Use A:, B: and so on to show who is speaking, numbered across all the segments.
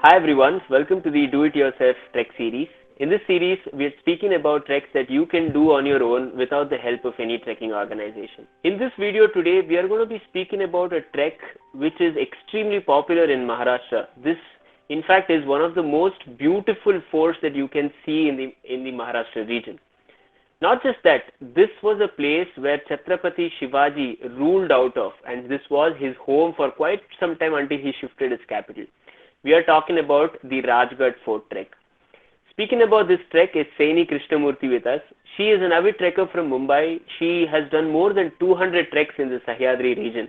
A: Hi everyone, welcome to the Do It Yourself Trek series. In this series, we are speaking about treks that you can do on your own without the help of any trekking organization. In this video today, we are going to be speaking about a trek which is extremely popular in Maharashtra. This, in fact, is one of the most beautiful forts that you can see in the Maharashtra region. Not just that, this was a place where Chhatrapati Shivaji ruled out of, and this was his home for quite some time until he shifted his capital. We are talking about the Rajgarh Fort trek. Speaking about this trek is Saini Krishnamurthy with us. She is an avid trekker from Mumbai. She has done more than 200 treks in the Sahyadri region.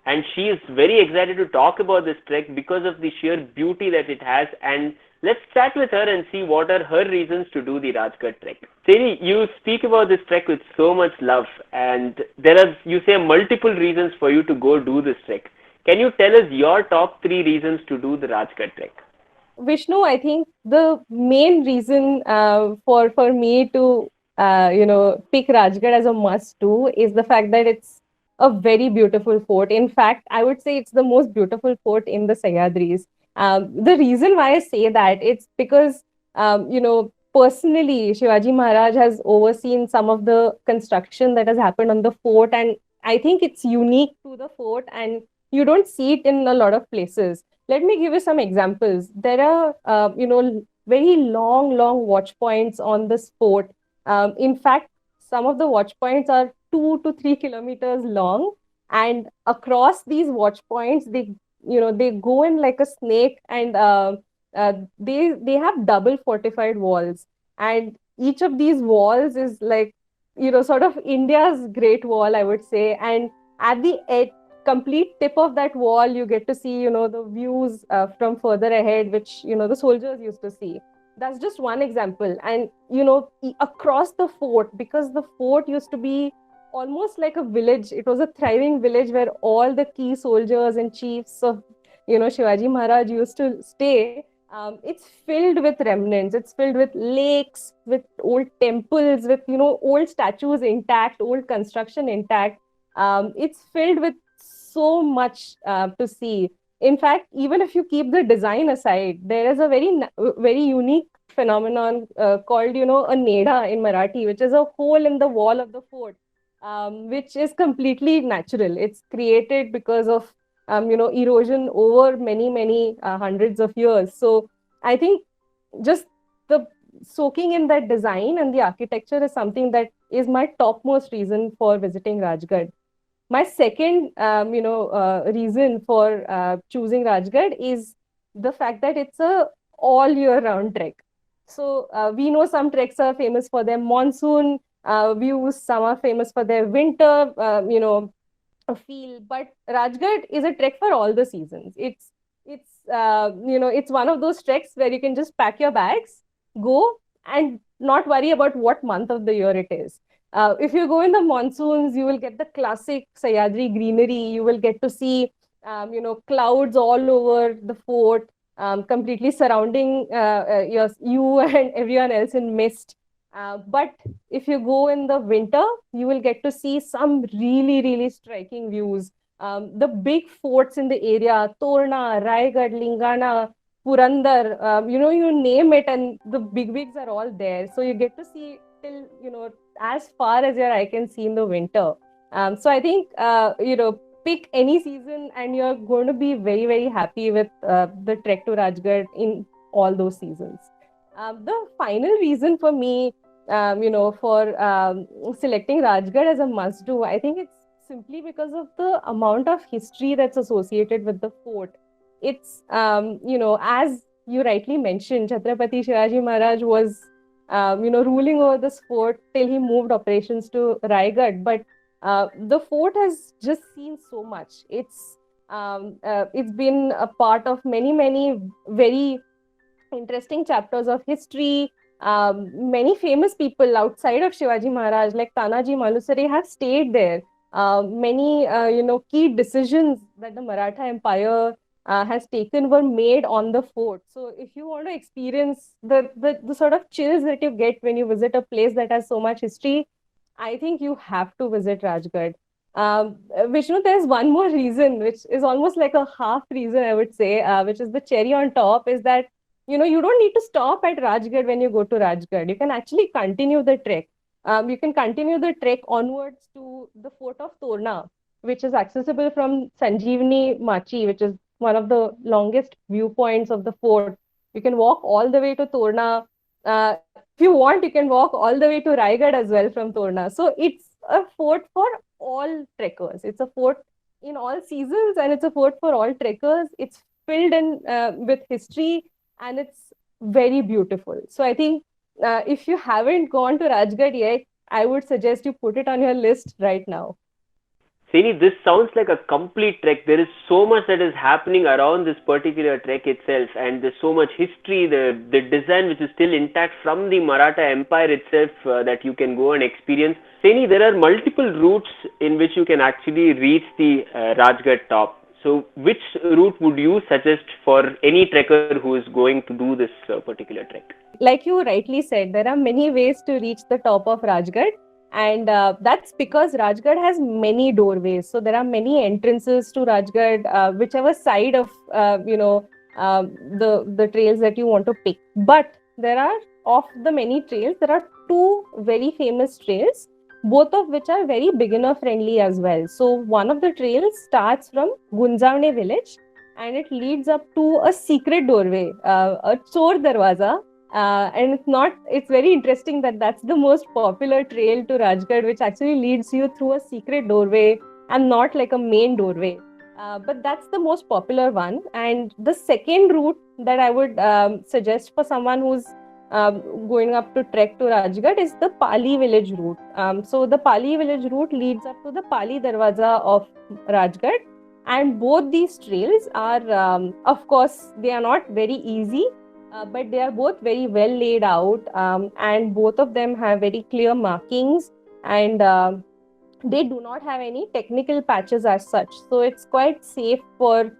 A: And she is very excited to talk about this trek because of the sheer beauty that it has. And let's chat with her and see what are her reasons to do the Rajgarh trek. Saini, you speak about this trek with so much love, and there are, you say, multiple reasons for you to go do this trek. Can you tell us your top three reasons to do the Rajgarh trek?
B: Vishnu, I think the main reason for me to pick Rajgarh as a must do is the fact that it's a very beautiful fort. In fact, I would say it's the most beautiful fort in the Sahyadris. The reason why I say that it's because personally Shivaji Maharaj has overseen some of the construction that has happened on the fort, and I think it's unique to the fort, and you don't see it in a lot of places. Let me give you some examples. There are, very long watch points on this fort. In fact, some of the watch points are 2 to 3 kilometers long, and across these watch points, they go in like a snake, and they have double fortified walls, and each of these walls is like, sort of India's Great Wall, I would say, and at the edge complete tip of that wall you get to see the views from further ahead, which the soldiers used to see. That's just one example. And across the fort, because the fort used to be almost like a village, it was a thriving village where all the key soldiers and chiefs of Shivaji Maharaj used to stay. It's filled with remnants, it's filled with lakes, with old temples, with old statues intact, old construction intact. It's filled with so much to see. In fact, even if you keep the design aside, there is a very unique phenomenon called, a neda in Marathi, which is a hole in the wall of the fort, which is completely natural. It's created because of, erosion over many hundreds of years. So I think just the soaking in that design and the architecture is something that is my topmost reason for visiting Rajgarh. My second, reason for choosing Rajgarh is the fact that it's a all year round trek. So we know some treks are famous for their monsoon views, some are famous for their winter, feel. But Rajgarh is a trek for all the seasons. It's one of those treks where you can just pack your bags, go, and not worry about what month of the year it is. If you go in the monsoons, you will get the classic Sahyadri greenery. You will get to see, clouds all over the fort, completely surrounding you and everyone else in mist. But if you go in the winter, you will get to see some really striking views. The big forts in the area, Torna, Raigad, Lingana, Purandar, you name it, and the bigwigs are all there. So you get to see till, as far as your eye can see in the winter. So I think, pick any season and you're going to be very happy with the trek to Rajgarh in all those seasons. The final reason for me, for selecting Rajgarh as a must do, I think it's simply because of the amount of history that's associated with the fort. It's, as you rightly mentioned, Chhatrapati Shivaji Maharaj was, ruling over this fort till he moved operations to Raigad. But the fort has just seen so much. It's been a part of many very interesting chapters of history. Many famous people outside of Shivaji Maharaj, like Tanaji Malusare, have stayed there. Many, key decisions that the Maratha Empire has taken were made on the fort. So, if you want to experience the sort of chills that you get when you visit a place that has so much history, I think you have to visit Rajgarh. Vishnu, there's one more reason, which is almost like a half reason, I would say, which is the cherry on top, is that you don't need to stop at Rajgarh when you go to Rajgarh. You can actually continue the trek. You can continue the trek onwards to the fort of Torna, which is accessible from Sanjeevani Machi, which is one of the longest viewpoints of the fort. You can walk all the way to Torna. If you want, you can walk all the way to Raigad as well from Torna. So it's a fort for all trekkers. It's a fort in all seasons, and it's a fort for all trekkers. It's filled in with history, and it's very beautiful. So I think if you haven't gone to Rajgarh yet, I would suggest you put it on your list right now.
A: Saini, this sounds like a complete trek. There is so much that is happening around this particular trek itself, and there's so much history, the design which is still intact from the Maratha Empire itself that you can go and experience. Saini, there are multiple routes in which you can actually reach the Rajgarh top. So, which route would you suggest for any trekker who is going to do this particular trek?
B: Like you rightly said, there are many ways to reach the top of Rajgarh. And that's because Rajgarh has many doorways. So there are many entrances to Rajgarh, whichever side of the trails that you want to pick. But there are, of the many trails, there are two very famous trails, both of which are very beginner friendly as well. So one of the trails starts from Gunjavne village, and it leads up to a secret doorway, a Chor Darwaza. And it's very interesting that that's the most popular trail to Rajgarh, which actually leads you through a secret doorway and not like a main doorway. But that's the most popular one. And the second route that I would suggest for someone who's going up to trek to Rajgarh is the Pali village route. So the Pali village route leads up to the Pali Darwaza of Rajgarh. And both these trails are, of course, they are not very easy. But they are both very well laid out, and both of them have very clear markings, and they do not have any technical patches as such. So it's quite safe for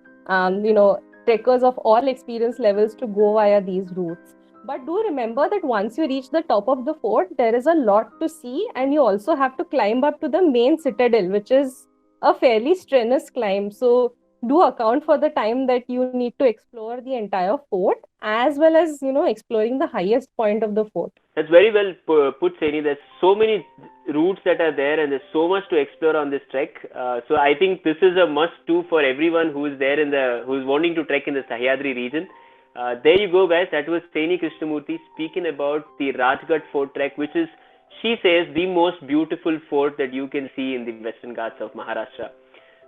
B: trekkers of all experience levels to go via these routes. But do remember that once you reach the top of the fort, there is a lot to see, and you also have to climb up to the main citadel, which is a fairly strenuous climb. So do account for the time that you need to explore the entire fort, as well as exploring the highest point of the fort.
A: That's very well put, Saini. There's so many routes that are there, and there's so much to explore on this trek. So I think this is a must-do for everyone who is there who is wanting to trek in the Sahyadri region. There you go, guys. That was Saini Krishnamurthy speaking about the Rajgarh Fort trek, which is, she says, the most beautiful fort that you can see in the Western Ghats of Maharashtra.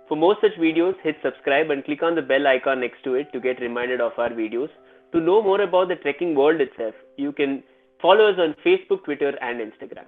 A: For more such videos, hit subscribe and click on the bell icon next to it to get reminded of our videos. To know more about the trekking world itself, you can follow us on Facebook, Twitter, and Instagram.